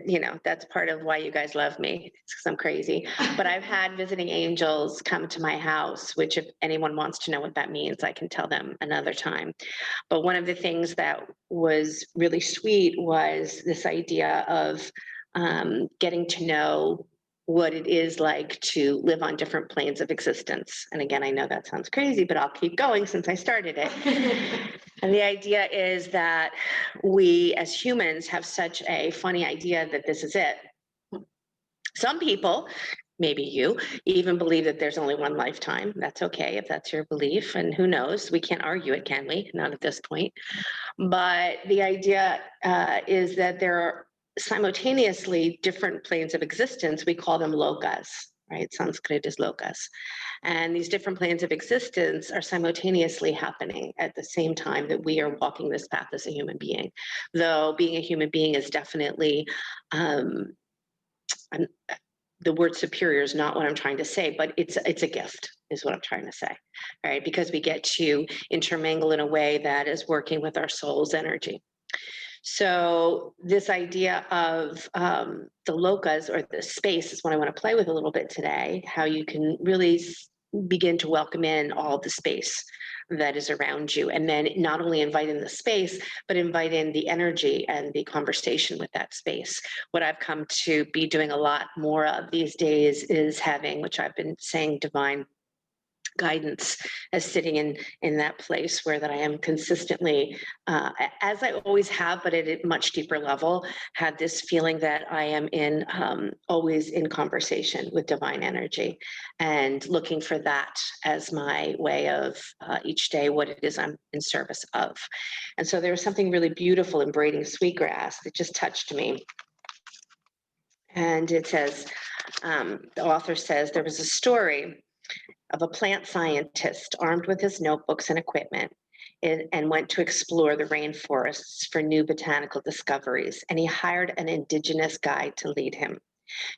you know, that's part of why you guys love me. It's because I'm crazy. But I've had visiting angels come to my house, which if anyone wants to know what that means, I can tell them another time. But one of the things that was really sweet was this idea of getting to know what it is like to live on different planes of existence. And again, I know that sounds crazy, but I'll keep going since I started it. And the idea is that we as humans have such a funny idea that this is it. Some people, maybe you, even believe that there's only one lifetime. That's okay if that's your belief. And who knows? We can't argue it, can we? Not at this point. But the idea is that there are simultaneously different planes of existence. We call them lokas, right? Sanskrit is lokas. And these different planes of existence are simultaneously happening at the same time that we are walking this path as a human being. Though being a human being is definitely, the word superior is not what I'm trying to say, but it's a gift is what I'm trying to say, right? Because we get to intermingle in a way that is working with our soul's energy. So this idea of the lokas or the space is what I want to play with a little bit today, how you can really begin to welcome in all the space that is around you. And then not only invite in the space, but invite in the energy and the conversation with that space. What I've come to be doing a lot more of these days is having, which I've been saying, divine guidance, as sitting in that place where that I am consistently, as I always have, but at a much deeper level, had this feeling that I am in always in conversation with divine energy, and looking for that as my way of each day what it is I'm in service of. And so there was something really beautiful in braiding sweetgrass that just touched me. And it says, the author says, there was a story of a plant scientist armed with his notebooks and equipment and went to explore the rainforests for new botanical discoveries. And he hired an indigenous guide to lead him.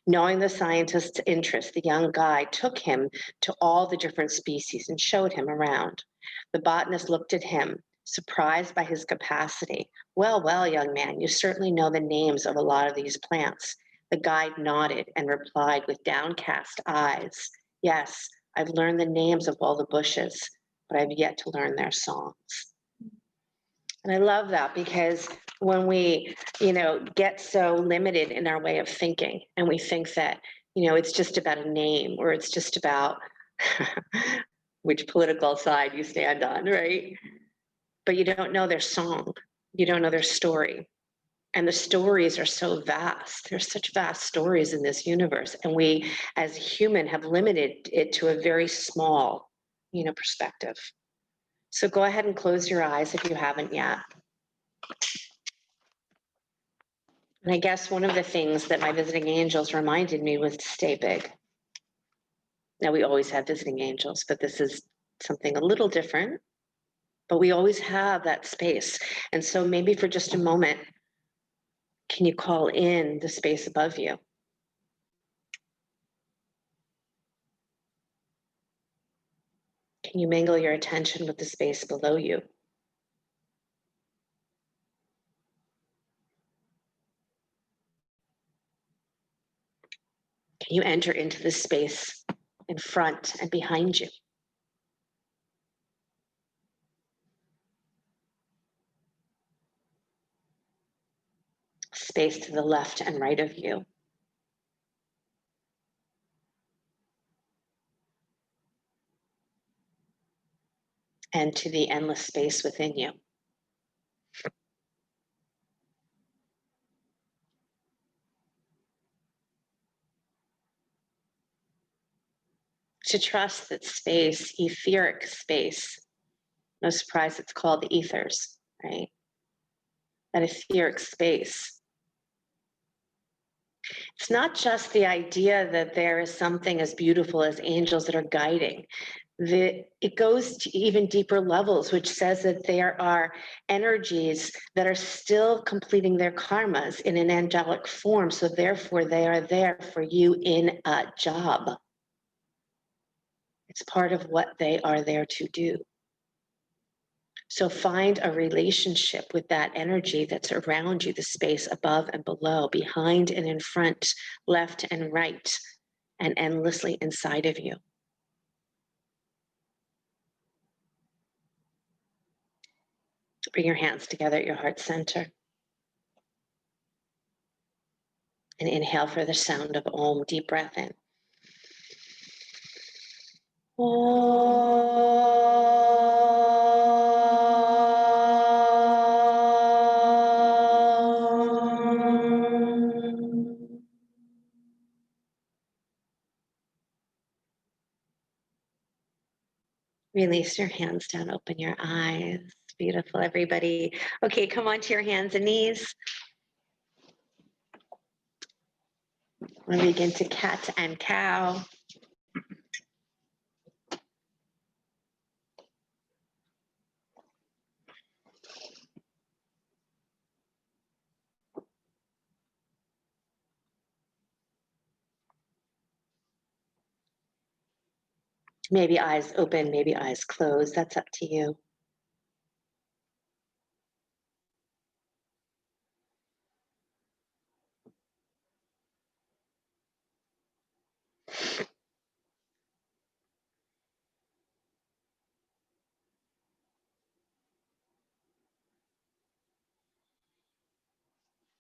Knowing the scientist's interest, the young guide took him to all the different species and showed him around. The botanist looked at him, surprised by his capacity. Well, young man, you certainly know the names of a lot of these plants. The guide nodded and replied with downcast eyes, yes, I've learned the names of all the bushes, but I've yet to learn their songs. And I love that, because when we, get so limited in our way of thinking, and we think that, it's just about a name, or it's just about which political side you stand on, right? But you don't know their song. You don't know their story. And the stories are so vast. There's such vast stories in this universe. And we, as human, have limited it to a very small, perspective. So go ahead and close your eyes if you haven't yet. And I guess one of the things that my visiting angels reminded me was to stay big. Now, we always have visiting angels, but this is something a little different. But we always have that space. And so maybe for just a moment, can you call in the space above you? Can you mingle your attention with the space below you? Can you enter into the space in front and behind you? Space to the left and right of you. And to the endless space within you. To trust that space, etheric space, no surprise it's called the ethers, right? That etheric space. It's not just the idea that there is something as beautiful as angels that are guiding. It goes to even deeper levels, which says that there are energies that are still completing their karmas in an angelic form. So therefore, they are there for you in a job. It's part of what they are there to do. So find a relationship with that energy that's around you, the space above and below, behind and in front, left and right, and endlessly inside of you. Bring your hands together at your heart center. And inhale for the sound of Om. Deep breath in. Release your hands down, open your eyes. Beautiful, everybody. Okay, come onto your hands and knees. We'll begin to cat and cow. Maybe eyes open, maybe eyes closed. That's up to you.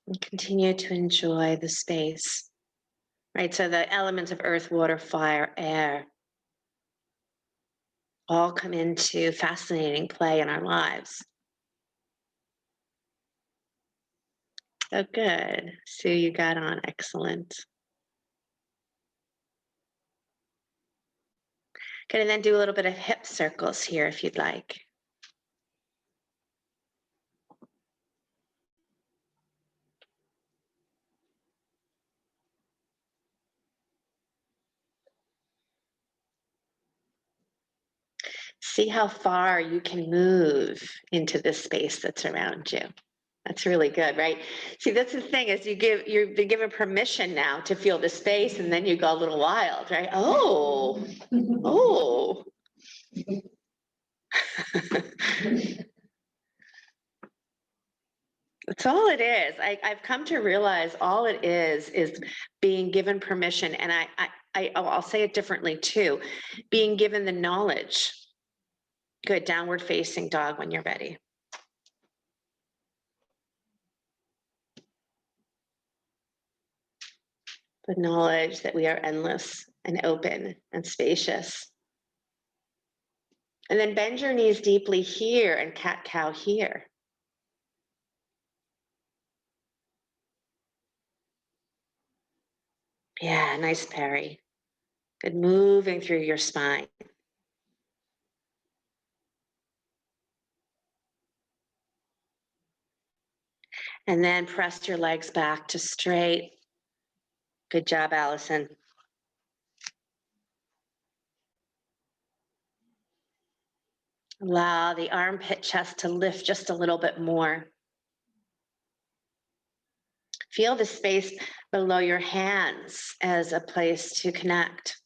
And continue to enjoy the space, right? So the elements of earth, water, fire, air all come into fascinating play in our lives. Oh, good. Sue, you got on. Excellent. Good, and then do a little bit of hip circles here if you'd like. See how far you can move into the space that's around you. That's really good, right? See, that's the thing is you've been given permission now to feel the space, and then you go a little wild, right? Oh, oh. That's all it is. I've come to realize all it is being given permission, and I'll say it differently too, being given the knowledge. Good, downward facing dog when you're ready. The knowledge that we are endless and open and spacious. And then bend your knees deeply here and cat-cow here. Yeah, nice Perry. Good, moving through your spine. And then press your legs back to straight. Good job, Allison. Allow the armpit chest to lift just a little bit more. Feel the space below your hands as a place to connect.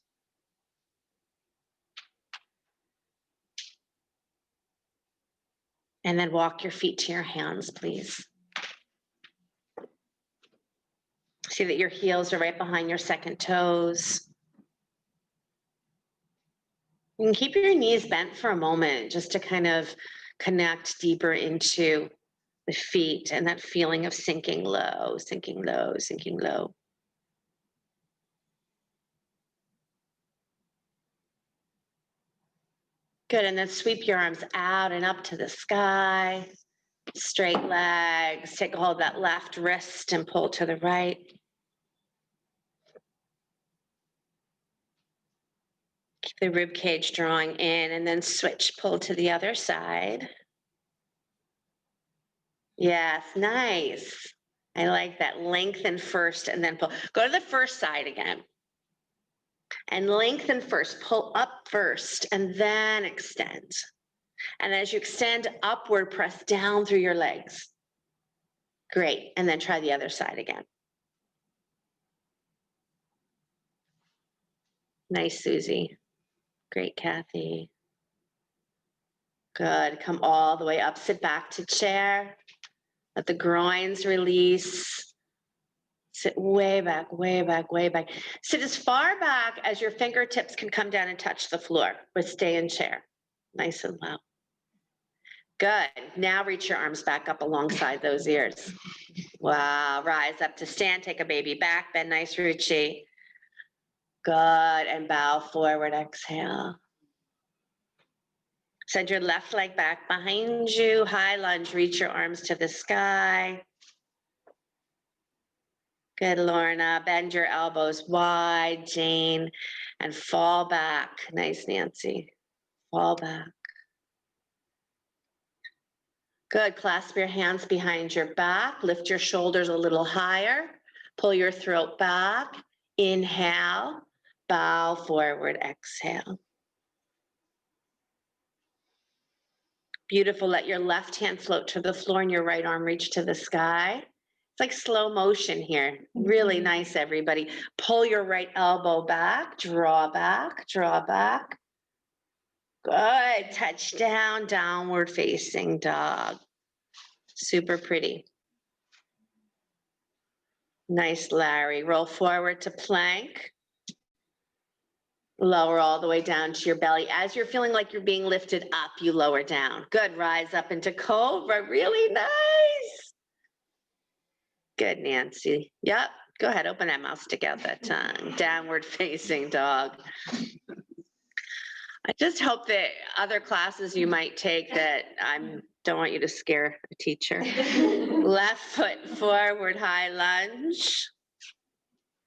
And then walk your feet to your hands, please. See that your heels are right behind your second toes. You can keep your knees bent for a moment just to kind of connect deeper into the feet and that feeling of sinking low, sinking low, sinking low. Good, and then sweep your arms out and up to the sky. Straight legs, take a hold of that left wrist and pull to the right. Keep the rib cage drawing in and then switch, pull to the other side. Yes, nice. I like that. Lengthen first and then pull. Go to the first side again. And lengthen first, pull up first, and then extend. And as you extend upward, press down through your legs. Great, and then try the other side again. Nice, Susie. Great, Kathy. Good. Come all the way up. Sit back to chair. Let the groins release. Sit way back, way back, way back. Sit as far back as your fingertips can come down and touch the floor, but stay in chair. Nice and low. Good. Now reach your arms back up alongside those ears. Wow. Rise up to stand. Take a baby back. Bend nice, Ruchi. Good. And bow forward. Exhale. Send your left leg back behind you. High lunge. Reach your arms to the sky. Good, Lorna. Bend your elbows wide, Jane, and fall back. Nice, Nancy. Fall back. Good. Clasp your hands behind your back. Lift your shoulders a little higher. Pull your throat back. Inhale. Bow forward. Exhale. Beautiful. Let your left hand float to the floor and your right arm reach to the sky. It's like slow motion here. Really nice, everybody. Pull your right elbow back. Draw back. Draw back. Good. Touch down. Downward facing dog. Super pretty. Nice, Larry. Roll forward to plank. Lower all the way down to your belly. As you're feeling like you're being lifted up, you lower down. Good. Rise up into cobra. Really nice. Good, Nancy. Yep. Go ahead. Open that mouth. Stick out that tongue. Downward facing dog. I just hope that other classes you might take that don't want you to scare a teacher. Left foot forward, high lunge.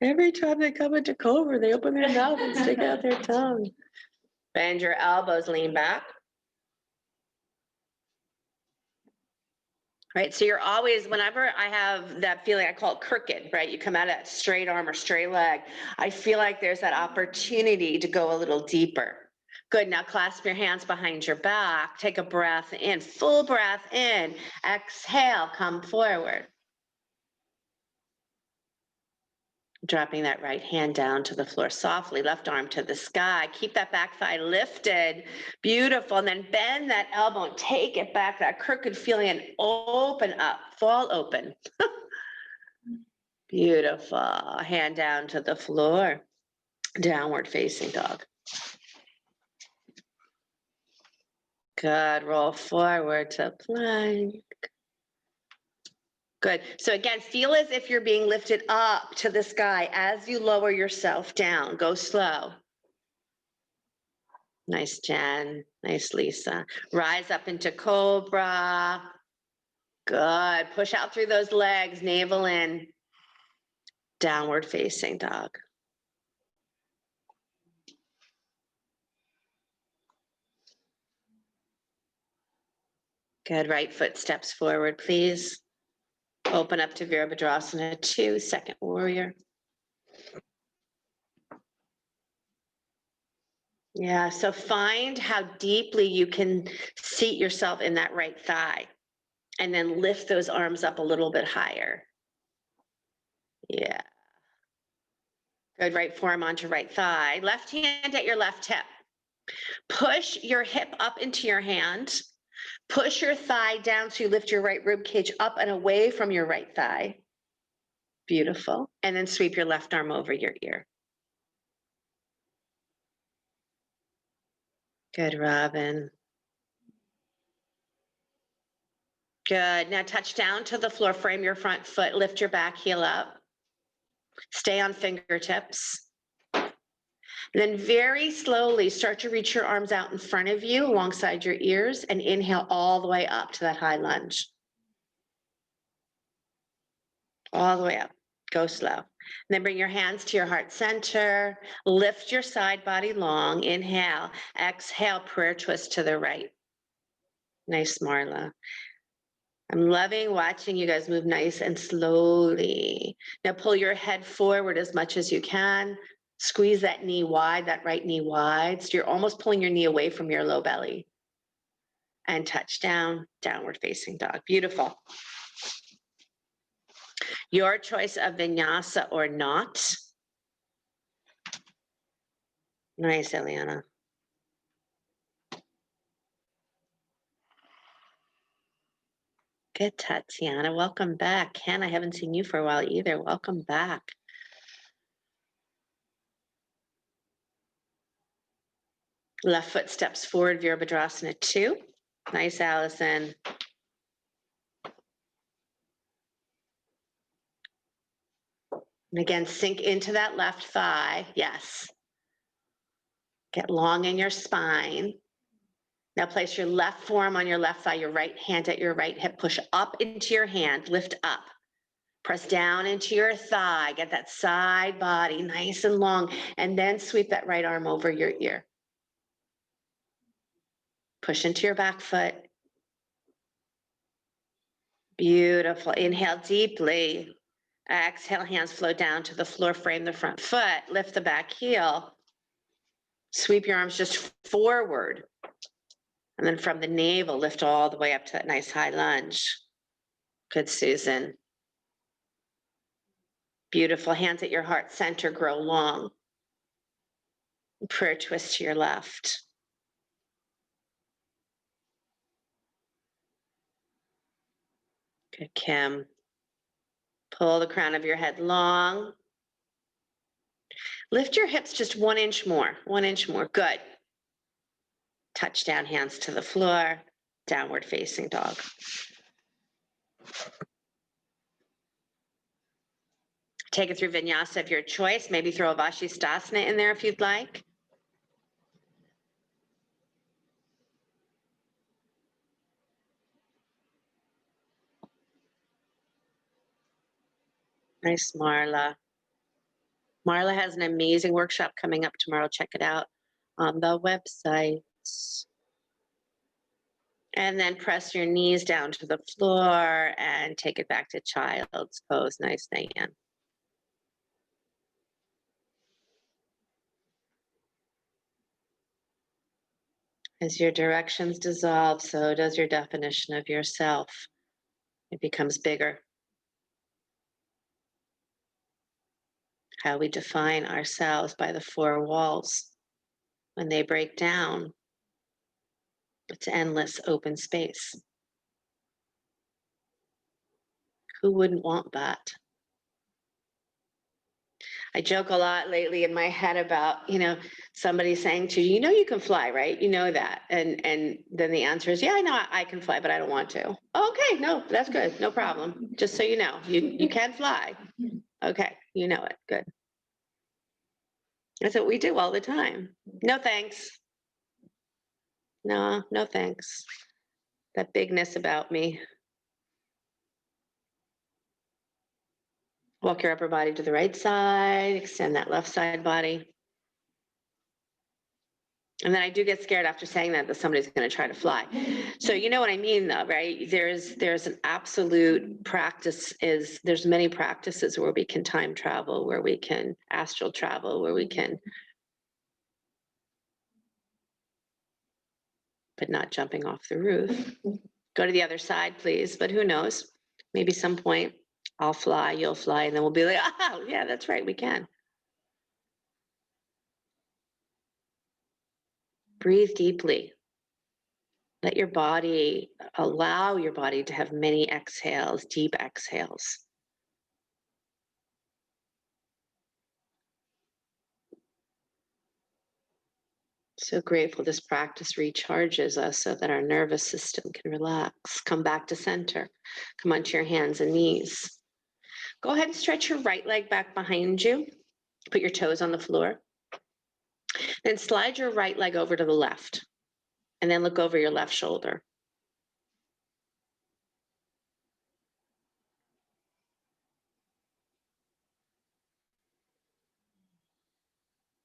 Every time they come into cobra, they open their mouth and stick out their tongue. Bend your elbows, lean back. Right, so you're always, whenever I have that feeling, I call it crooked, right? You come out at straight arm or straight leg. I feel like there's that opportunity to go a little deeper. Good, now clasp your hands behind your back. Take a breath in, full breath in. Exhale, come forward. Dropping that right hand down to the floor softly, left arm to the sky. Keep that back thigh lifted. Beautiful. And then bend that elbow and take it back, that crooked feeling, and open up, fall open. Beautiful. Hand down to the floor. Downward facing dog. Good. Roll forward to plank. Good. So again, feel as if you're being lifted up to the sky as you lower yourself down. Go slow. Nice, Jen. Nice, Lisa. Rise up into cobra. Good. Push out through those legs, navel in. Downward facing dog. Good. Right foot steps forward, please. Open up to Virabhadrasana 2, second warrior. Yeah, so find how deeply you can seat yourself in that right thigh and then lift those arms up a little bit higher. Yeah. Good, right forearm onto right thigh. Left hand at your left hip. Push your hip up into your hand. Push your thigh down so you lift your right rib cage up and away from your right thigh. Beautiful. And then sweep your left arm over your ear. Good, Robin. Good. Now touch down to the floor, frame your front foot, lift your back heel up. Stay on fingertips. And then very slowly start to reach your arms out in front of you alongside your ears and inhale all the way up to that high lunge. All the way up. Go slow. And then bring your hands to your heart center. Lift your side body long. Inhale. Exhale, prayer twist to the right. Nice, Marla. I'm loving watching you guys move nice and slowly. Now pull your head forward as much as you can. Squeeze that knee wide, that right knee wide. So you're almost pulling your knee away from your low belly. And touch down, downward facing dog. Beautiful. Your choice of vinyasa or not. Nice, Eliana. Good, Tatiana. Welcome back. Ken, I haven't seen you for a while either. Welcome back. Left foot steps forward, Virabhadrasana 2. Nice, Allison. And again, sink into that left thigh. Yes. Get long in your spine. Now place your left forearm on your left thigh, your right hand at your right hip. Push up into your hand, lift up. Press down into your thigh. Get that side body nice and long. And then sweep that right arm over your ear. Push into your back foot. Beautiful. Inhale deeply. Exhale, hands flow down to the floor, frame the front foot, lift the back heel. Sweep your arms just forward. And then from the navel, lift all the way up to that nice high lunge. Good, Susan. Beautiful. Hands at your heart center, grow long. Prayer twist to your left. Good, Kim. Pull the crown of your head long. Lift your hips just 1 inch more, 1 inch more. Good. Touch down, hands to the floor. Downward facing dog. Take it through vinyasa of your choice. Maybe throw a Vashisthasana in there if you'd like. Nice, Marla. Marla has an amazing workshop coming up tomorrow. Check it out on the website. And then press your knees down to the floor and take it back to child's pose. Nice, Diane. As your directions dissolve, so does your definition of yourself. It becomes bigger. How we define ourselves by the 4 walls. When they break down, it's endless open space. Who wouldn't want that? I joke a lot lately in my head about, somebody saying to you, you can fly, right? You know that. And then the answer is, yeah, I know I can fly, but I don't want to. Okay, no, that's good. No problem. Just so you know, you can fly. Okay, you know it. Good. That's what we do all the time. No, thanks. No thanks. That bigness about me. Walk your upper body to the right side, extend that left side body. And then I do get scared after saying that somebody's going to try to fly. So you know what I mean, though, right? There's an absolute practice. There's many practices where we can time travel, where we can astral travel, where we can, but not jumping off the roof. Go to the other side, please. But who knows? Maybe some point I'll fly, you'll fly, and then we'll be like, oh, yeah, that's right, we can. Breathe deeply. Let your body, allow your body to have many exhales, deep exhales. So grateful this practice recharges us so that our nervous system can relax. Come back to center. Come onto your hands and knees. Go ahead and stretch your right leg back behind you. Put your toes on the floor. Then slide your right leg over to the left. And then look over your left shoulder.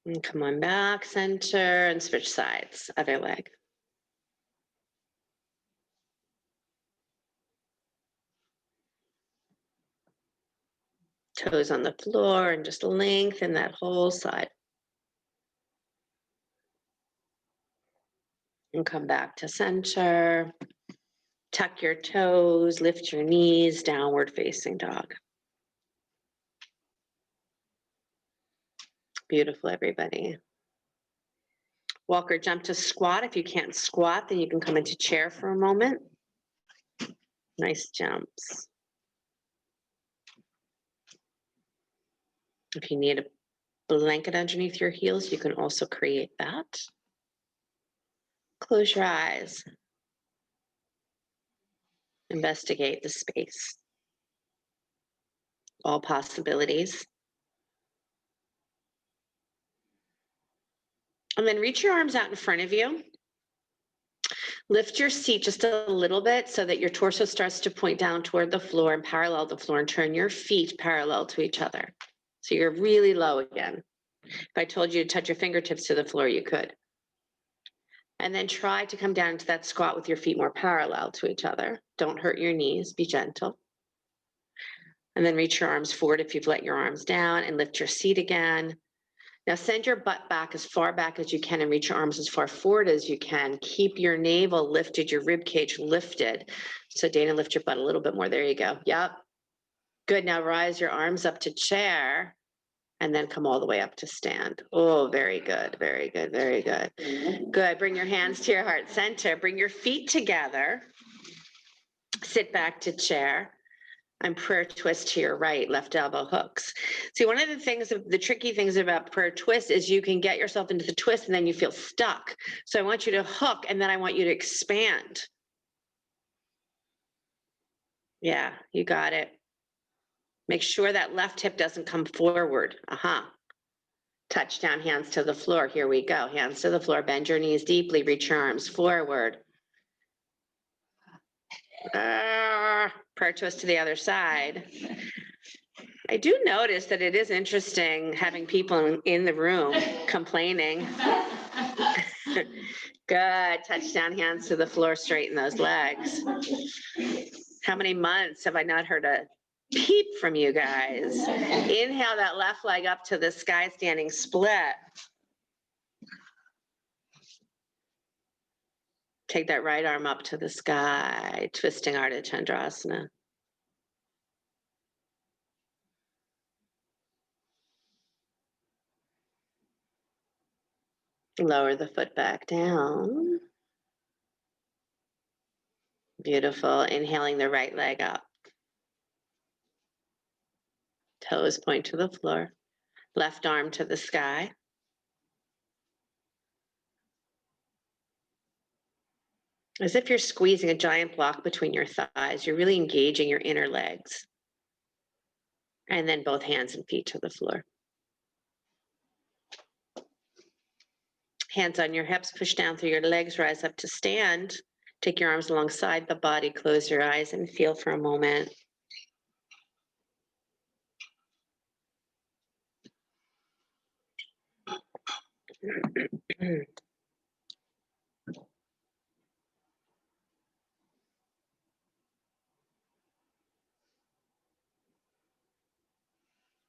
And come on back, center, and switch sides. Other leg. Toes on the floor and just lengthen that whole side. And come back to center. Tuck your toes, lift your knees, downward facing dog. Beautiful, everybody. Walk or jump to squat. If you can't squat, then you can come into chair for a moment. Nice jumps. If you need a blanket underneath your heels, you can also create that. Close your eyes. Investigate the space. All possibilities. And then reach your arms out in front of you. Lift your seat just a little bit so that your torso starts to point down toward the floor and parallel the floor, and turn your feet parallel to each other. So you're really low again. If I told you to touch your fingertips to the floor, you could. And then try to come down into that squat with your feet more parallel to each other. Don't hurt your knees, be gentle. And then reach your arms forward if you've let your arms down, and lift your seat again. Now send your butt back as far back as you can and reach your arms as far forward as you can. Keep your navel lifted, your rib cage lifted. So Dana, lift your butt a little bit more. There you go. Yep. Good. Now rise your arms up to chair and then come all the way up to stand. Oh, very good. Very good. Very good. Good. Bring your hands to your heart center. Bring your feet together. Sit back to chair. And prayer twist to your right, left elbow hooks. See, one of the things, the tricky things about prayer twist is you can get yourself into the twist and then you feel stuck. So I want you to hook and then I want you to expand. Yeah, you got it. Make sure that left hip doesn't come forward. Touch down, hands to the floor. Here we go. Hands to the floor. Bend your knees deeply. Reach your arms forward. Prayer twist to the other side. I do notice that it is interesting having people in the room complaining. Good. Touch down, hands to the floor, straighten those legs. How many months have I not heard a peep from you guys? Inhale that left leg up to the sky, standing split. Take that right arm up to the sky, twisting Ardha Chandrasana. Lower the foot back down. Beautiful. Inhaling the right leg up. Toes point to the floor. Left arm to the sky. As if you're squeezing a giant block between your thighs. You're really engaging your inner legs. And then both hands and feet to the floor. Hands on your hips, push down through your legs, rise up to stand. Take your arms alongside the body, close your eyes and feel for a moment.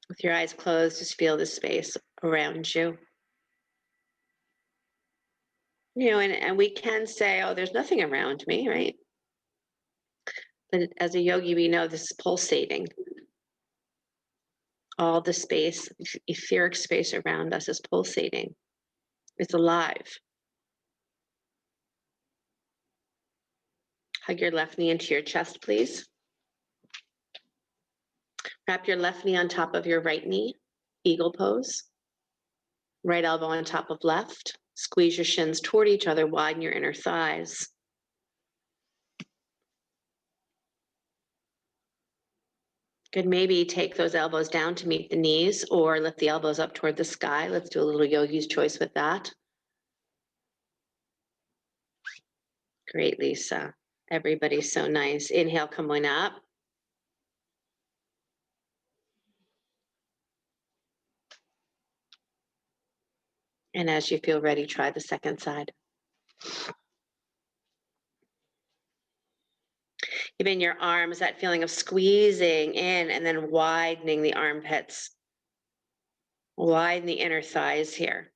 With your eyes closed, just feel the space around you. You know, and we can say, oh, there's nothing around me, right? But as a yogi, we know this is pulsating. All the space, etheric space around us is pulsating. It's alive. Hug your left knee into your chest, please. Wrap your left knee on top of your right knee, eagle pose. Right elbow on top of left. Squeeze your shins toward each other, widen your inner thighs. Good, maybe take those elbows down to meet the knees or lift the elbows up toward the sky. Let's do a little yogi's choice with that. Great, Lisa. Everybody's so nice. Inhale, come on up. And as you feel ready, try the second side. Even your arms, that feeling of squeezing in and then widening the armpits. Widen the inner thighs here.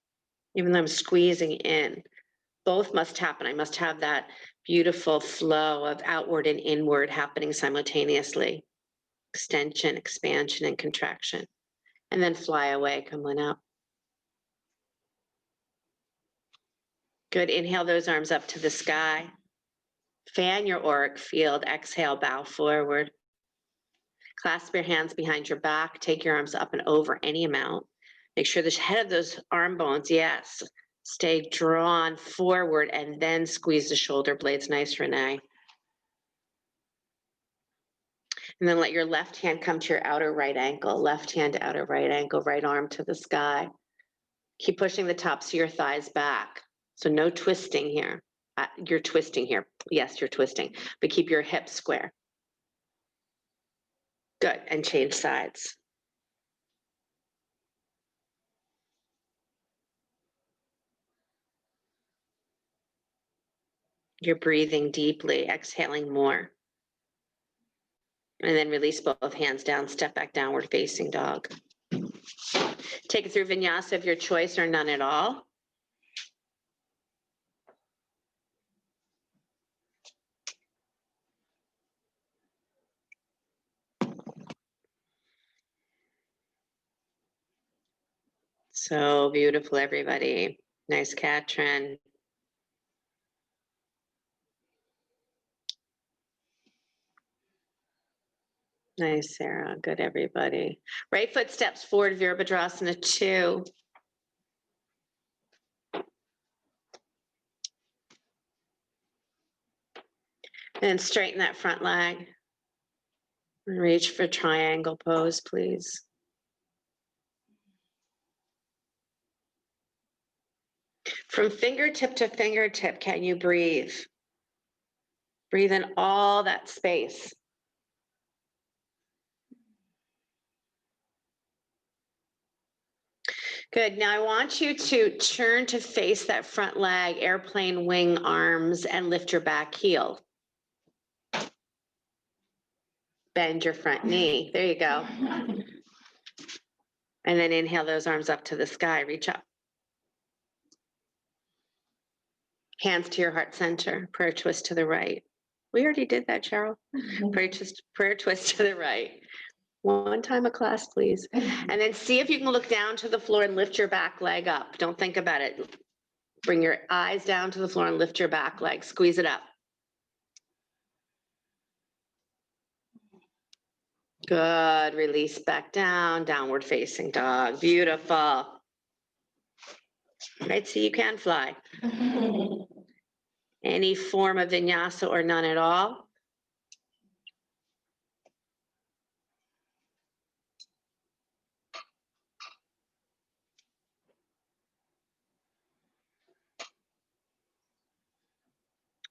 Even though I'm squeezing in. Both must happen. I must have that beautiful flow of outward and inward happening simultaneously. Extension, expansion, and contraction. And then fly away, come on up. Good, inhale those arms up to the sky. Fan your auric field. Exhale, bow forward. Clasp your hands behind your back. Take your arms up and over any amount. Make sure the head of those arm bones, yes, stay drawn forward, and then squeeze the shoulder blades. Nice, Renee. And then let your left hand come to your outer right ankle. Left hand to outer right ankle, right arm to the sky. Keep pushing the tops of your thighs back. So no twisting here. You're twisting here. Yes, you're twisting, but keep your hips square. Good, and change sides. You're breathing deeply, exhaling more. And then release both hands down, step back, downward facing dog. Take it through vinyasa of your choice or none at all. So beautiful, everybody. Nice, Katrin. Nice, Sarah. Good, everybody. Right foot steps forward, Virabhadrasana 2. And straighten that front leg. And reach for triangle pose, please. From fingertip to fingertip, can you breathe? Breathe in all that space. Good. Now I want you to turn to face that front leg, airplane wing arms, and lift your back heel. Bend your front knee. There you go. And then inhale those arms up to the sky. Reach up. Hands to your heart center. Prayer twist to the right. We already did that, Sheryl. Prayer twist to the right. One time a class, please. And then see if you can look down to the floor and lift your back leg up. Don't think about it. Bring your eyes down to the floor and lift your back leg. Squeeze it up. Good. Release back down. Downward facing dog. Beautiful. Right, so you can fly. Any form of vinyasa or none at all.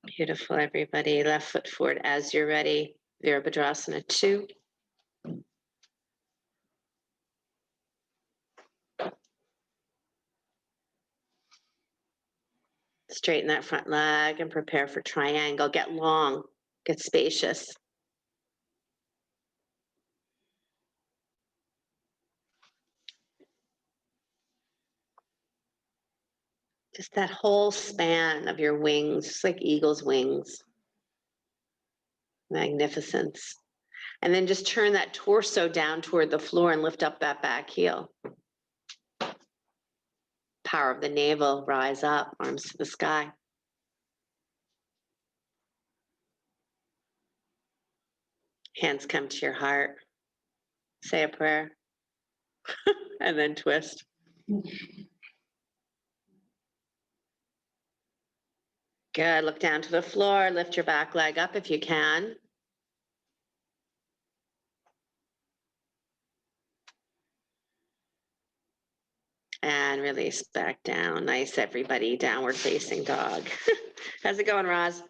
Beautiful, everybody. Left foot forward as you're ready. Virabhadrasana 2. Straighten that front leg and prepare for triangle. Get long, get spacious. Just that whole span of your wings, just like eagle's wings. Magnificence. And then just turn that torso down toward the floor and lift up that back heel. Power of the navel, rise up, arms to the sky. Hands come to your heart. Say a prayer. And then twist. Good. Look down to the floor. Lift your back leg up if you can. And release back down. Nice, everybody. Downward facing dog. How's it going, Roz?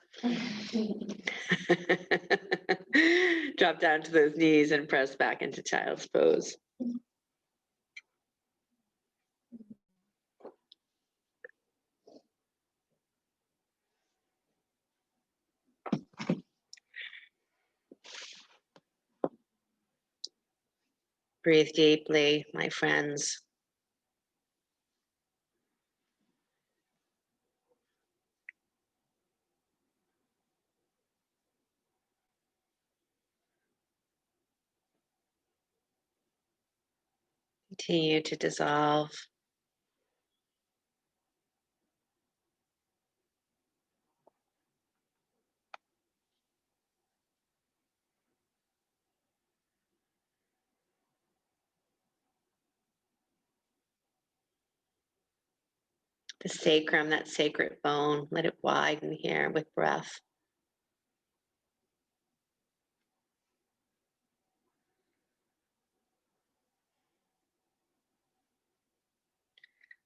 Drop down to those knees and press back into child's pose. Breathe deeply, my friends. Continue to dissolve. The sacrum, that sacred bone, let it widen here with breath.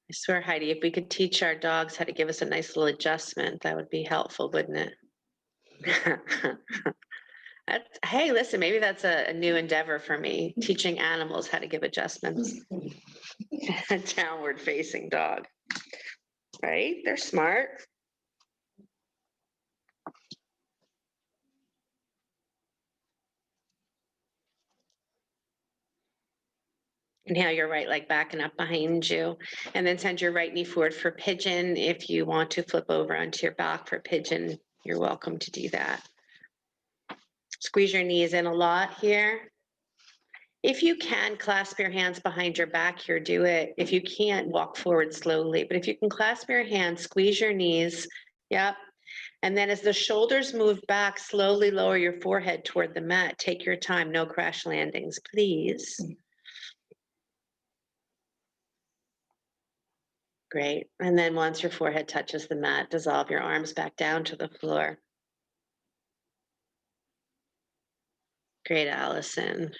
I swear, Heidi, if we could teach our dogs how to give us a nice little adjustment, that would be helpful, wouldn't it? Hey, listen, maybe that's a new endeavor for me, teaching animals how to give adjustments. A downward facing dog, right? They're smart. Now your right leg backing up behind you, and then send your right knee forward for pigeon. If you want to flip over onto your back for pigeon, you're welcome to do that. Squeeze your knees in a lot here. If you can, clasp your hands behind your back here, do it. If you can't, walk forward slowly. But if you can clasp your hands, squeeze your knees. Yep. And then as the shoulders move back, slowly lower your forehead toward the mat. Take your time, no crash landings, please. Great. And then once your forehead touches the mat, dissolve your arms back down to the floor. Great, Allison.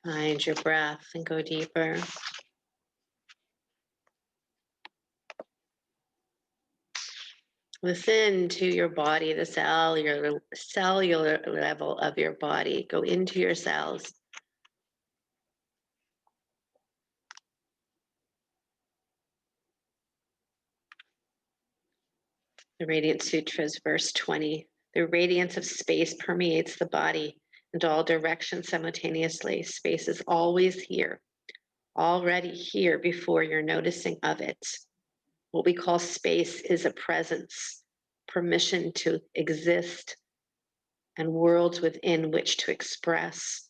Find your breath and go deeper. Listen to your body, the cellular level of your body. Go into your cells. The Radiant Sutras, verse 20. The radiance of space permeates the body into all directions simultaneously. Space is always here, already here before you're noticing of it. What we call space is a presence, permission to exist, and worlds within which to express.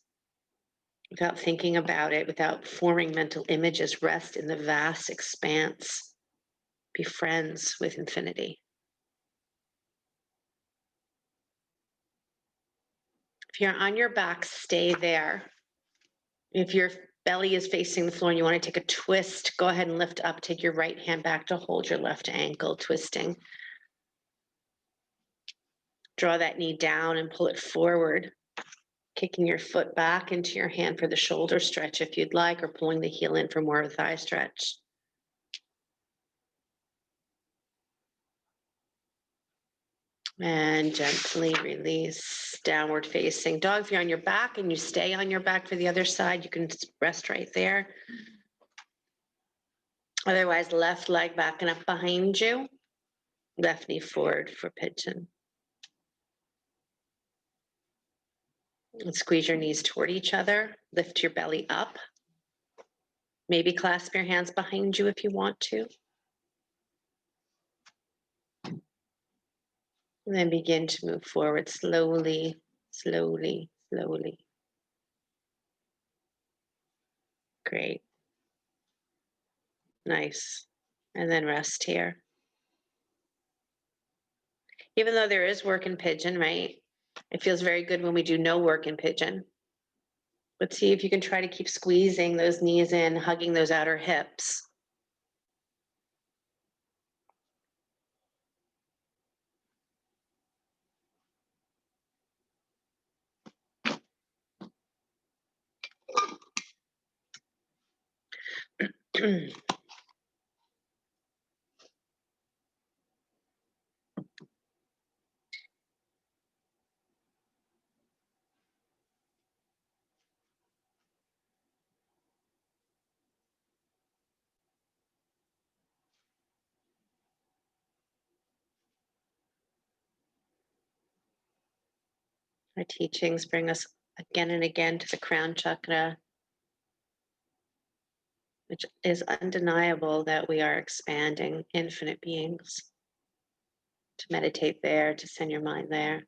Without thinking about it, without forming mental images, rest in the vast expanse. Be friends with infinity. If you're on your back, stay there. If your belly is facing the floor and you want to take a twist, go ahead and lift up. Take your right hand back to hold your left ankle, twisting. Draw that knee down and pull it forward. Kicking your foot back into your hand for the shoulder stretch if you'd like, or pulling the heel in for more of a thigh stretch. And gently release, downward facing dog. If you're on your back and you stay on your back for the other side, you can rest right there. Otherwise, left leg backing up behind you, left knee forward for pigeon. And squeeze your knees toward each other, lift your belly up. Maybe clasp your hands behind you if you want to. And then begin to move forward slowly, slowly, slowly. Great. Nice. And then rest here. Even though there is work in pigeon, right? It feels very good when we do no work in pigeon. But see if you can try to keep squeezing those knees in, hugging those outer hips. Our teachings bring us again and again to the crown chakra, which is undeniable that we are expanding infinite beings. To meditate there, to send your mind there.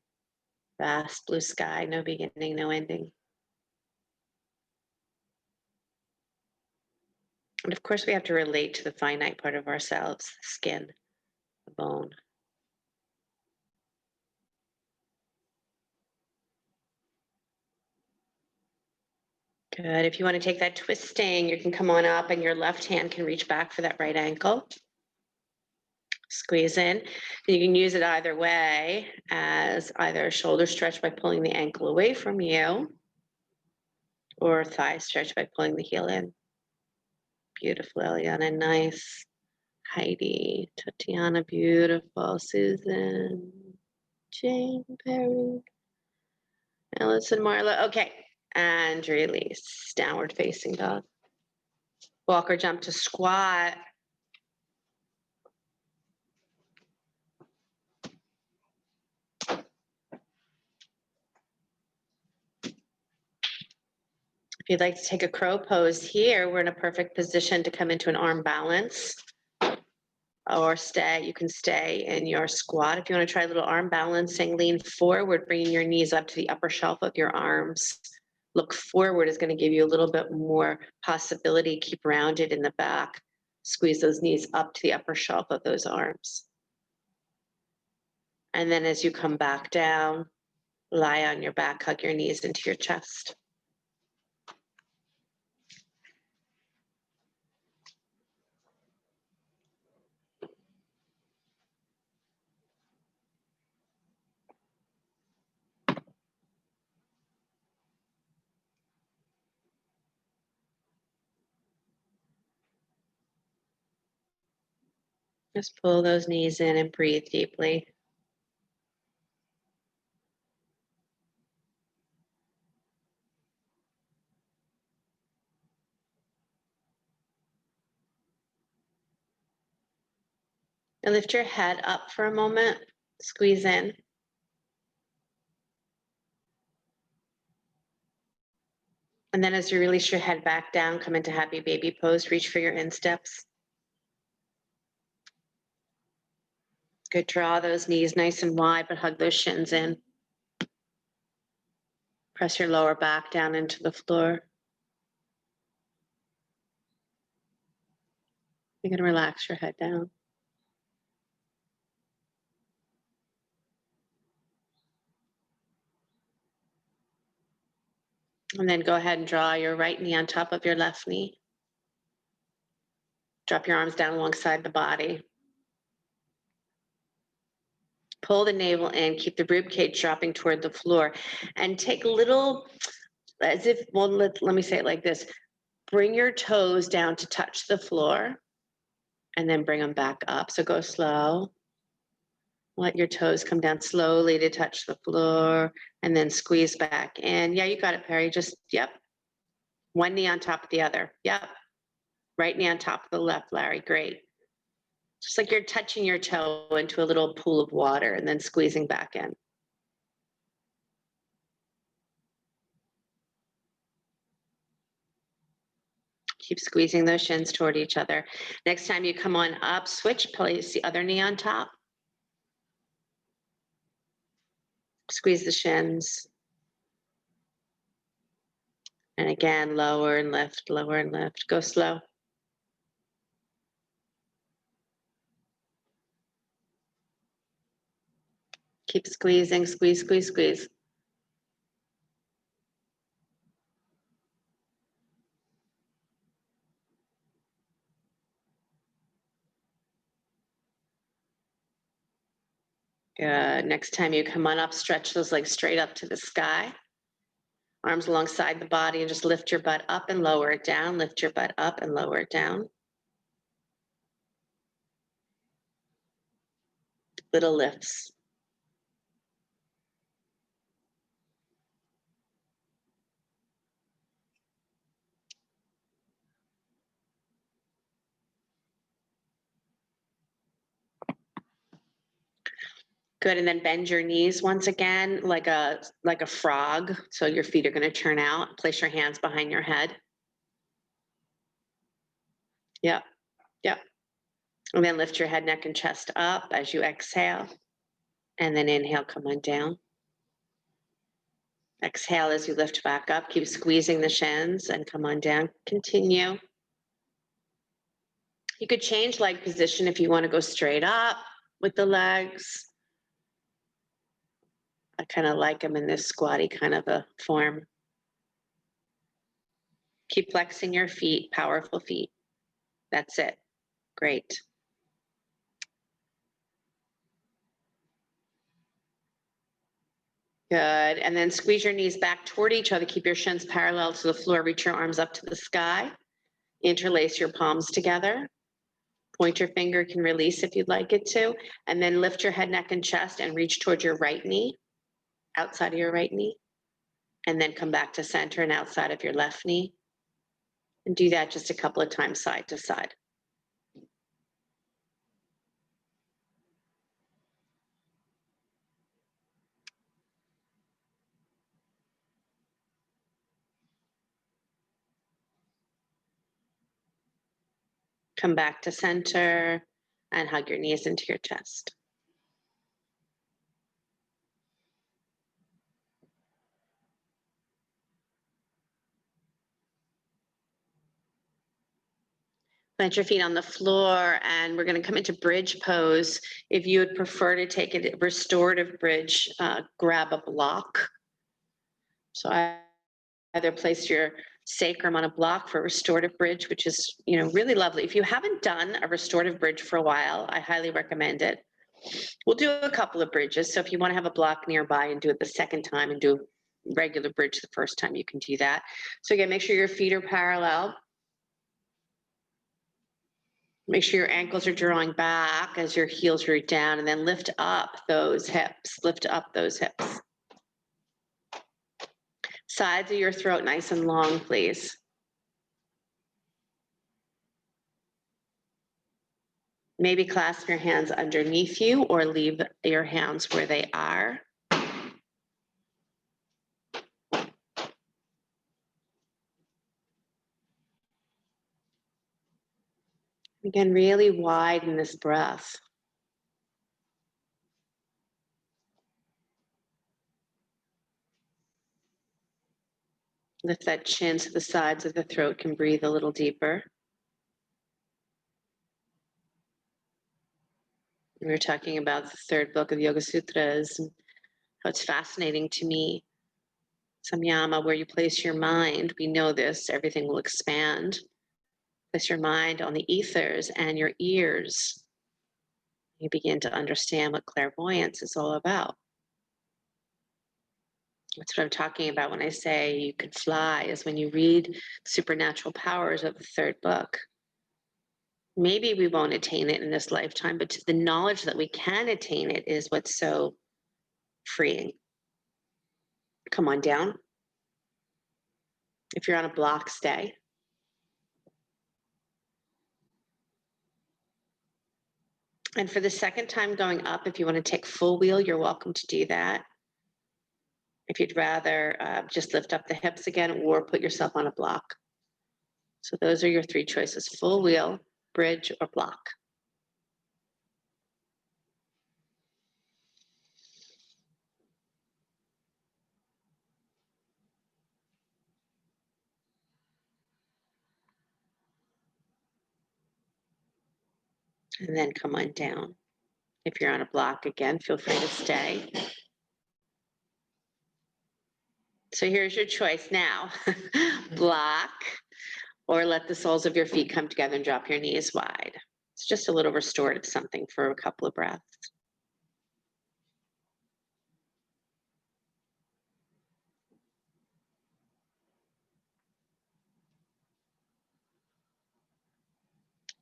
Vast blue sky, no beginning, no ending. And of course, we have to relate to the finite part of ourselves, the skin, the bone. Good. If you want to take that twisting, you can come on up and your left hand can reach back for that right ankle. Squeeze in. You can use it either way as either a shoulder stretch by pulling the ankle away from you or a thigh stretch by pulling the heel in. Beautiful, Eliana. Nice. Heidi, Tatiana, beautiful. Susan, Jane, Perry, Allison, Marla. Okay. And release. Downward facing dog. Walk or jump to squat. If you'd like to take a crow pose here, we're in a perfect position to come into an arm balance or stay. You can stay in your squat. If you want to try a little arm balancing, lean forward, bringing your knees up to the upper shelf of your arms. Look forward is going to give you a little bit more possibility. Keep rounded in the back. Squeeze those knees up to the upper shelf of those arms. And then as you come back down, lie on your back, hug your knees into your chest. Just pull those knees in and breathe deeply. And lift your head up for a moment, squeeze in. And then as you release your head back down, come into happy baby pose, reach for your insteps. Good, draw those knees nice and wide, but hug those shins in. Press your lower back down into the floor. You're gonna relax your head down. And then go ahead and draw your right knee on top of your left knee. Drop your arms down alongside the body. Pull the navel in, keep the rib cage dropping toward the floor, and take little, as if, well, let me say it like this. Bring your toes down to touch the floor, and then bring them back up. So go slow. Let your toes come down slowly to touch the floor, and then squeeze back in. Yeah, you got it, Perry. Just, yep. One knee on top of the other. Yep. Right knee on top of the left, Larry. Great. Just like you're touching your toe into a little pool of water and then squeezing back in. Keep squeezing those shins toward each other. Next time you come on up, switch, place the other knee on top. Squeeze the shins. And again, lower and lift, lower and lift. Go slow. Keep squeezing, squeeze, squeeze, squeeze. Good. Next time you come on up, stretch those legs straight up to the sky. Arms alongside the body and just lift your butt up and lower it down. Lift your butt up and lower it down. Little lifts. Good, and then bend your knees once again like a frog. So your feet are going to turn out. Place your hands behind your head. Yep, yep. And then lift your head, neck, and chest up as you exhale. And then inhale, come on down. Exhale as you lift back up. Keep squeezing the shins and come on down. Continue. You could change leg position if you want to go straight up with the legs. I kind of like them in this squatty kind of a form. Keep flexing your feet, powerful feet. That's it. Great. Good. And then squeeze your knees back toward each other. Keep your shins parallel to the floor. Reach your arms up to the sky. Interlace your palms together. Point your finger, can release if you'd like it to. And then lift your head, neck, and chest and reach towards your right knee, outside of your right knee. And then come back to center and outside of your left knee. And do that just a couple of times side to side. Come back to center and hug your knees into your chest. Plant your feet on the floor, and we're going to come into bridge pose. If you would prefer to take a restorative bridge, grab a block. So I either place your sacrum on a block for restorative bridge, which is, really lovely. If you haven't done a restorative bridge for a while, I highly recommend it. We'll do a couple of bridges. So if you want to have a block nearby and do it the second time and do regular bridge the first time, you can do that. So again, make sure your feet are parallel. Make sure your ankles are drawing back as your heels root down, and then lift up those hips. Lift up those hips. Sides of your throat nice and long, please. Maybe clasp your hands underneath you or leave your hands where they are. Again, really widen this breath. Lift that chin so the sides of the throat can breathe a little deeper. We were talking about the third book of Yoga Sutras and how it's fascinating to me. Samyama, where you place your mind, we know this, everything will expand. Place your mind on the ethers and your ears. You begin to understand what clairvoyance is all about. That's what I'm talking about when I say you could fly, is when you read Supernatural Powers of the third book. Maybe we won't attain it in this lifetime, but the knowledge that we can attain it is what's so freeing. Come on down. If you're on a block, stay. And for the second time going up, if you want to take full wheel, you're welcome to do that. If you'd rather just lift up the hips again or put yourself on a block. So those are your three choices: full wheel, bridge, or block. And then come on down. If you're on a block again, feel free to stay. So here's your choice now. Block, or let the soles of your feet come together and drop your knees wide. It's just a little restorative something for a couple of breaths.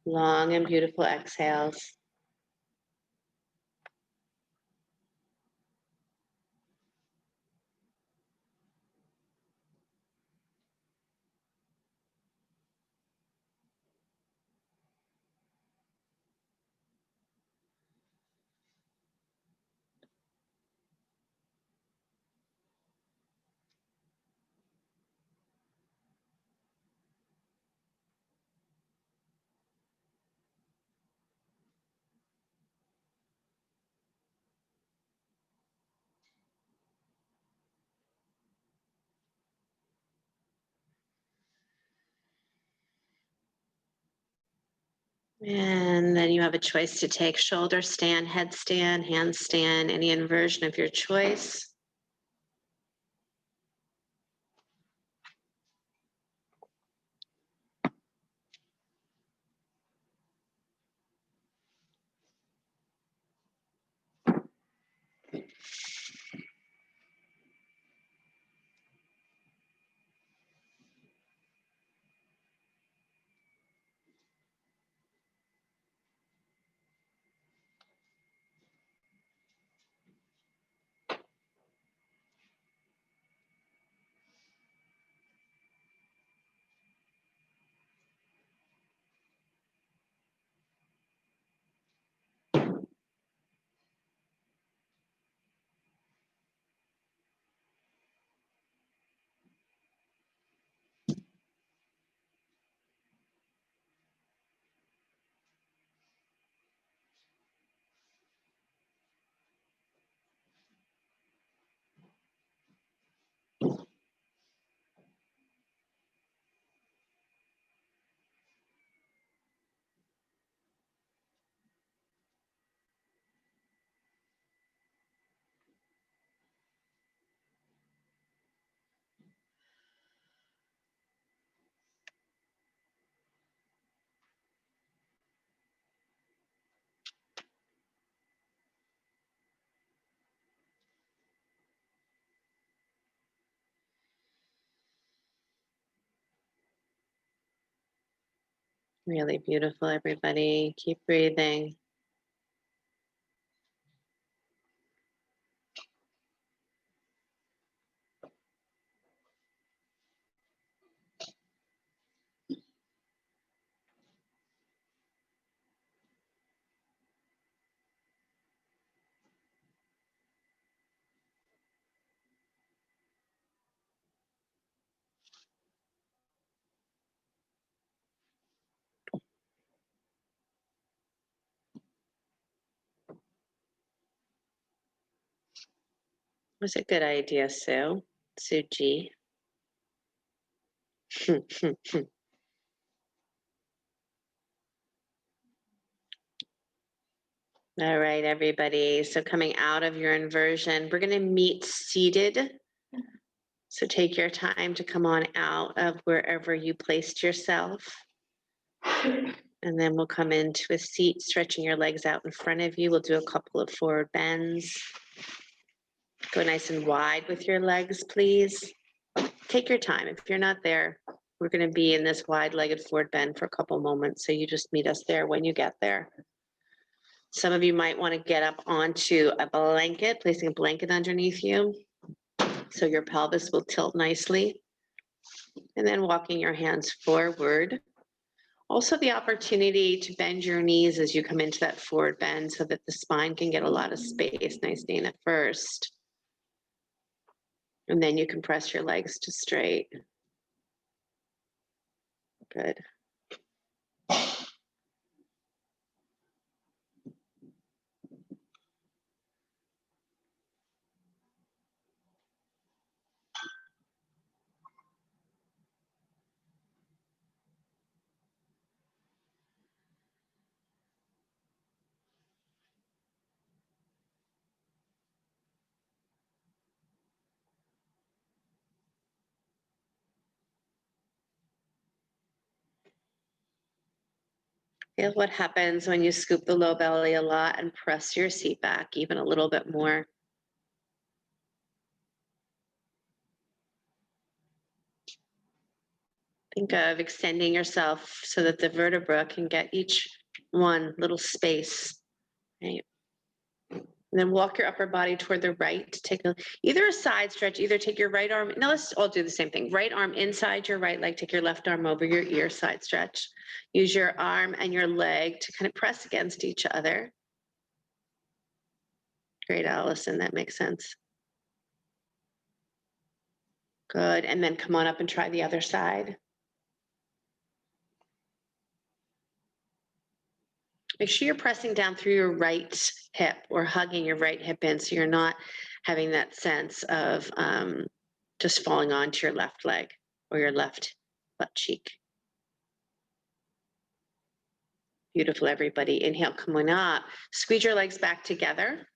Long and beautiful exhales. And then you have a choice to take shoulder stand, headstand, handstand, any inversion of your choice. Really beautiful, everybody. Keep breathing. Was a good idea, Sue. Sue G. All right, everybody. So coming out of your inversion, we're going to meet seated. So take your time to come on out of wherever you placed yourself. And then we'll come into a seat, stretching your legs out in front of you. We'll do a couple of forward bends. Go nice and wide with your legs, please. Take your time. If you're not there, we're going to be in this wide-legged forward bend for a couple moments. So you just meet us there when you get there. Some of you might want to get up onto a blanket, placing a blanket underneath you so your pelvis will tilt nicely. And then walking your hands forward. Also the opportunity to bend your knees as you come into that forward bend so that the spine can get a lot of space. Nice, Dana, first. And then you can press your legs to straight. Good. Feel what happens when you scoop the low belly a lot and press your seat back even a little bit more. Think of extending yourself so that the vertebra can get each one little space, right? And then walk your upper body toward the right. Take either a side stretch, either take your right arm. Now let's all do the same thing. Right arm inside your right leg, take your left arm over your ear, side stretch. Use your arm and your leg to kind of press against each other. Great, Allison, that makes sense. Good, and then come on up and try the other side. Make sure you're pressing down through your right hip or hugging your right hip in so you're not having that sense of just falling onto your left leg or your left butt cheek. Beautiful, everybody. Inhale, coming up. Squeeze your legs back together.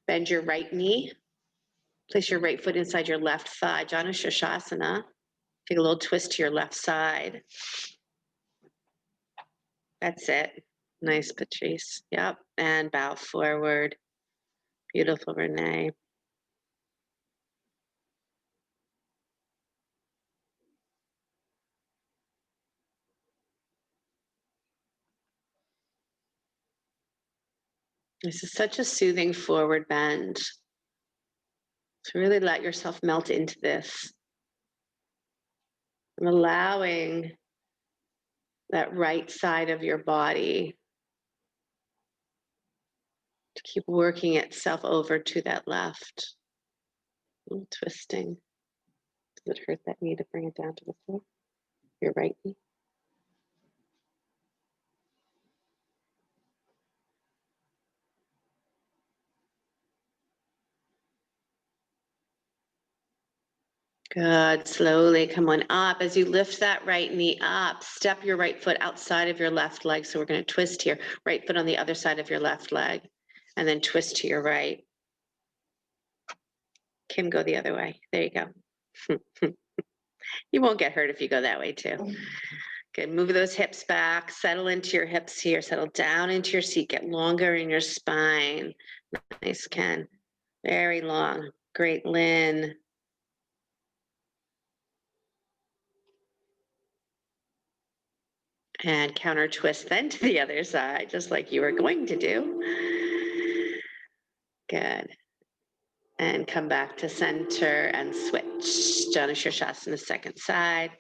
Bend your right knee. Place your right foot inside your left thigh. Janu Shirshasana. Take a little twist to your left side. That's it. Nice, Patrice. Yep. And bow forward. Beautiful, Renee. This is such a soothing forward bend. So really let yourself melt into this. And allowing that right side of your body to keep working itself over to that left. Twisting. Does it hurt that knee to bring it down to the floor? Your right knee. Good. Slowly come on up. As you lift that right knee up, step your right foot outside of your left leg. So we're going to twist here. Right foot on the other side of your left leg. And then twist to your right. Kim, go the other way. There you go. You won't get hurt if you go that way too. Good. Move those hips back. Settle into your hips here. Settle down into your seat. Get longer in your spine. Nice, Ken. Very long. Great, Lynn. And counter twist then to the other side, just like you were going to do. Good. And come back to center and switch. Janu Shirshasana, second side.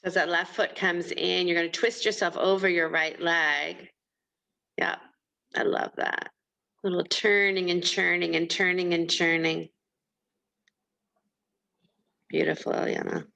As that left foot comes in, you're going to twist yourself over your right leg. Yeah, I love that. Little turning and churning and turning and churning. Beautiful, Eliana.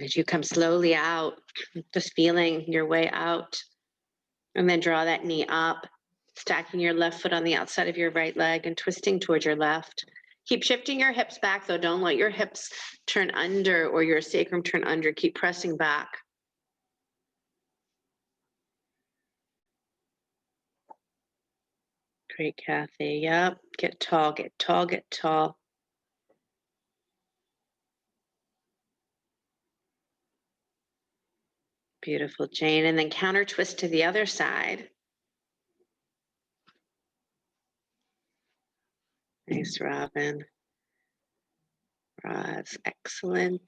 As you come slowly out, just feeling your way out, and then draw that knee up, stacking your left foot on the outside of your right leg and twisting towards your left. Keep shifting your hips back though. Don't let your hips turn under or your sacrum turn under. Keep pressing back. Great, Kathy. Yep. Get tall, get tall, get tall. Beautiful, Jane. And then counter twist to the other side. Nice, Robin. Roz, excellent.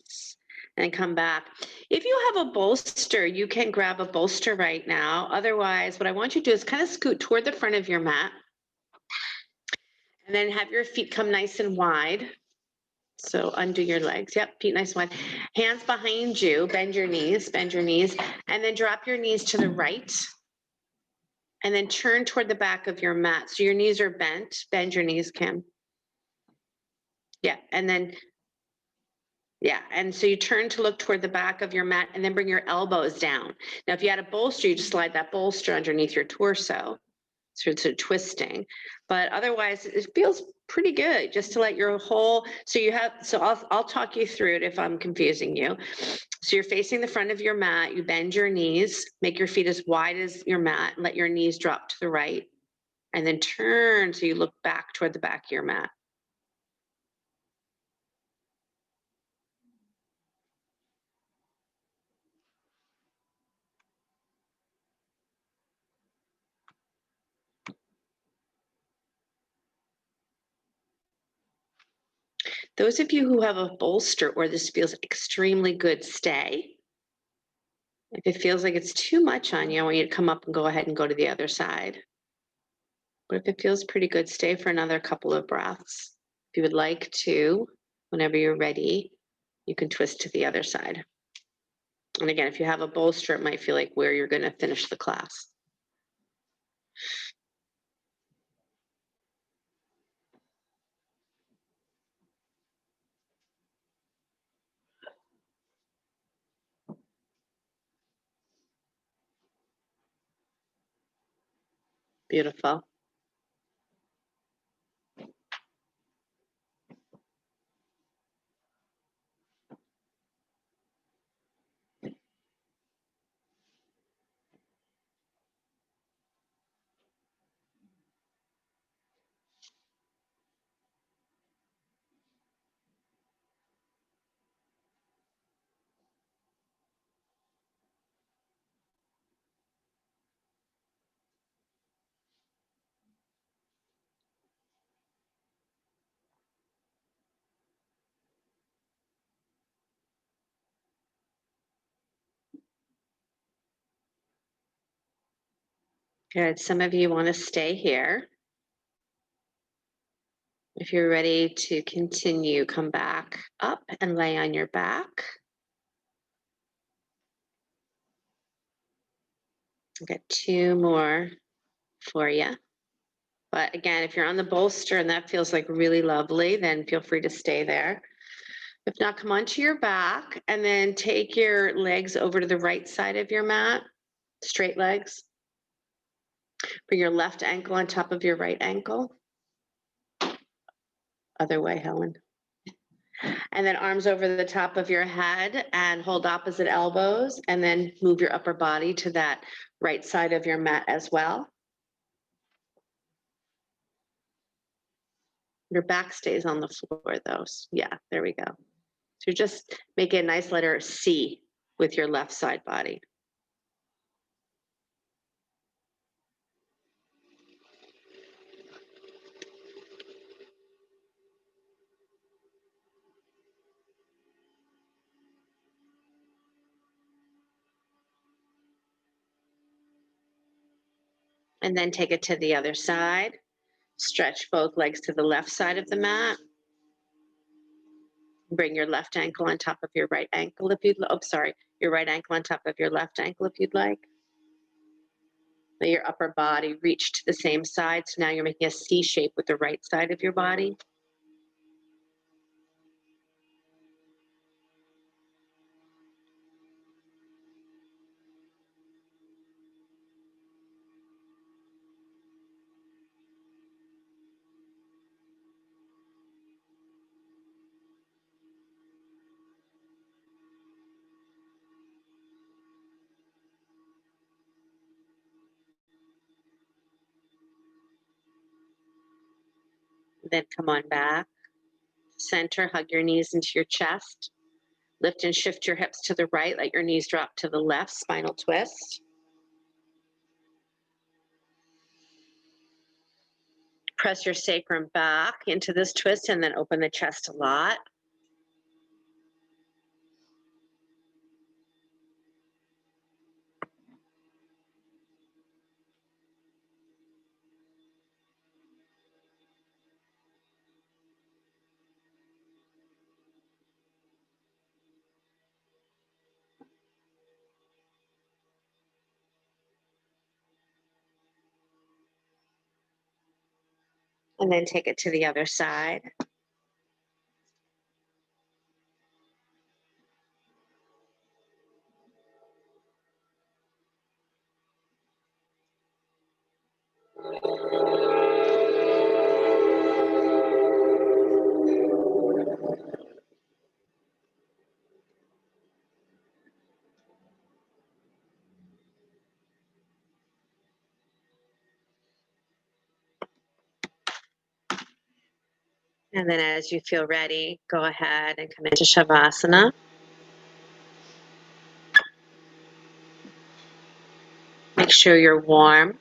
And come back. If you have a bolster, you can grab a bolster right now. Otherwise, what I want you to do is kind of scoot toward the front of your mat. And then have your feet come nice and wide. So undo your legs. Yep, feet nice and wide. Hands behind you. Bend your knees, and then drop your knees to the right. And then turn toward the back of your mat. So your knees are bent. Bend your knees, Kim. Yeah, and then, yeah, and so you turn to look toward the back of your mat and then bring your elbows down. Now, if you had a bolster, you just slide that bolster underneath your torso. So it's a twisting, but otherwise it feels pretty good just to let your whole, I'll talk you through it if I'm confusing you. So you're facing the front of your mat, you bend your knees, make your feet as wide as your mat, let your knees drop to the right, and then turn so you look back toward the back of your mat. Those of you who have a bolster or this feels extremely good, stay. If it feels like it's too much on you, I want you to come up and go ahead and go to the other side. But if it feels pretty good, stay for another couple of breaths. If you would like to, whenever you're ready, you can twist to the other side. And again, if you have a bolster, it might feel like where you're going to finish the class. Beautiful. Good. Some of you want to stay here. If you're ready to continue, come back up and lay on your back. I've got 2 more for you. But again, if you're on the bolster and that feels like really lovely, then feel free to stay there. If not, come onto your back and then take your legs over to the right side of your mat, straight legs. Bring your left ankle on top of your right ankle. Other way, Helen. And then arms over the top of your head and hold opposite elbows, and then move your upper body to that right side of your mat as well. Your back stays on the floor though. Yeah, there we go. So just make a nice letter C with your left side body. And then take it to the other side. Stretch both legs to the left side of the mat. Bring your left ankle on top of your right ankle if you'd, your right ankle on top of your left ankle if you'd like. Let your upper body reach to the same side. So now you're making a C shape with the right side of your body. Then come on back. Center, hug your knees into your chest. Lift and shift your hips to the right. Let your knees drop to the left, spinal twist. Press your sacrum back into this twist and then open the chest a lot. And then take it to the other side. And then as you feel ready, go ahead and come into Shavasana. Make sure you're warm.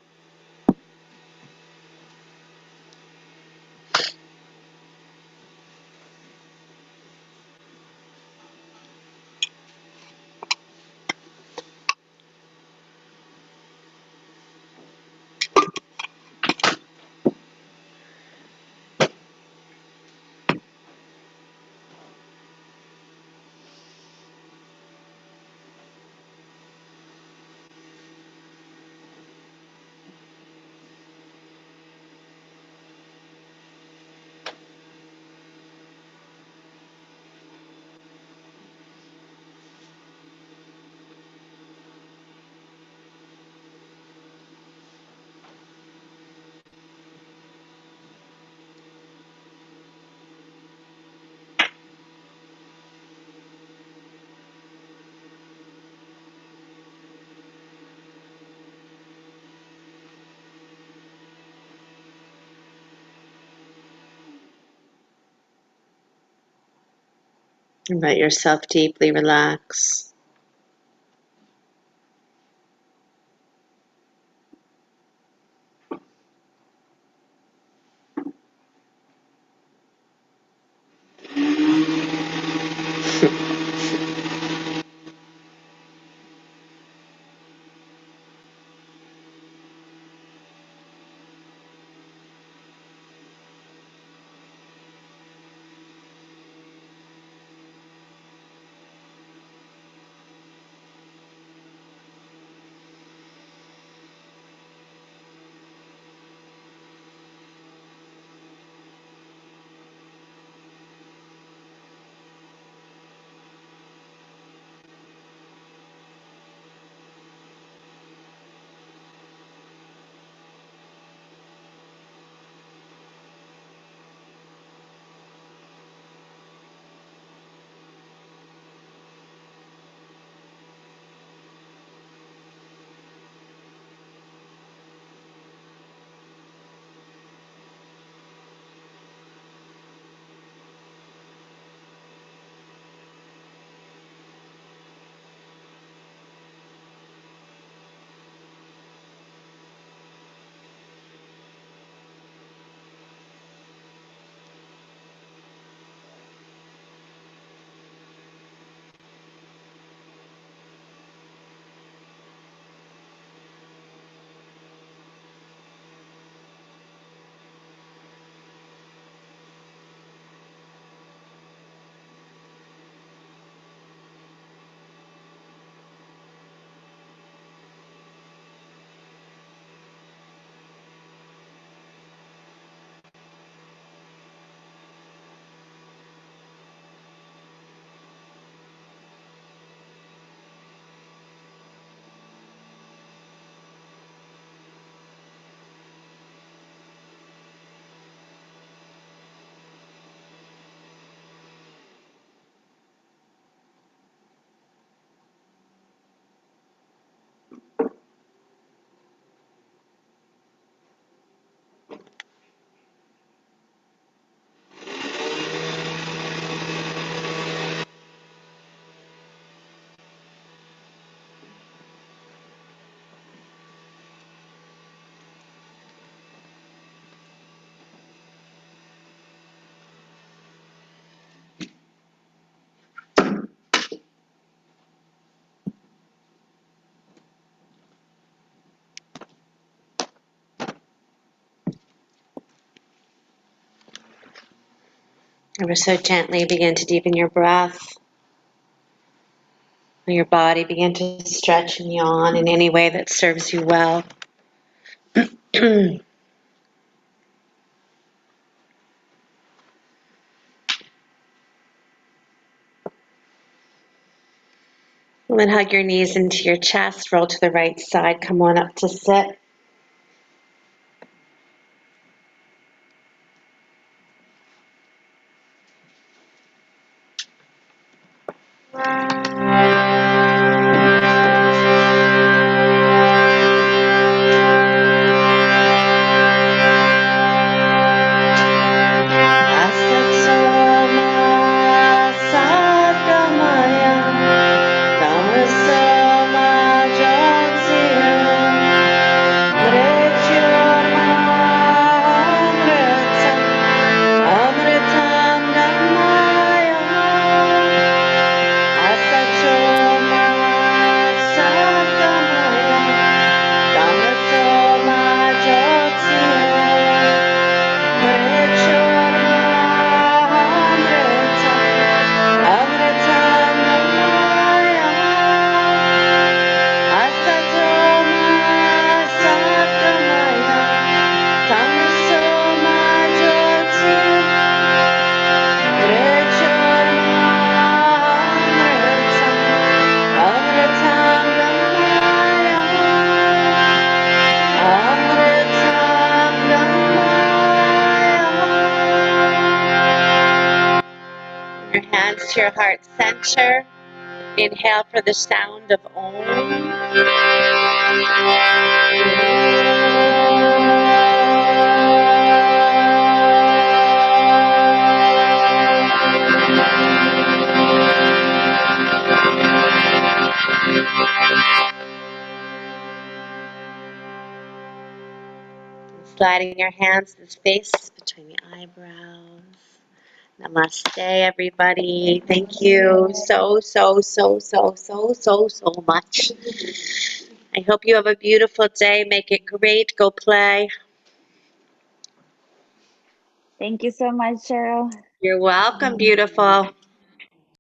And let yourself deeply relax. Ever so gently begin to deepen your breath. Let your body begin to stretch and yawn in any way that serves you well. And then hug your knees into your chest, roll to the right side, come on up to sit. Your hands to your heart center. Inhale for the sound of Om. Sliding your hands to the space between the eyebrows. Namaste, everybody. Thank you so much. I hope you have a beautiful day. Make it great. Go play. Thank you so much, Sheryl. You're welcome, beautiful.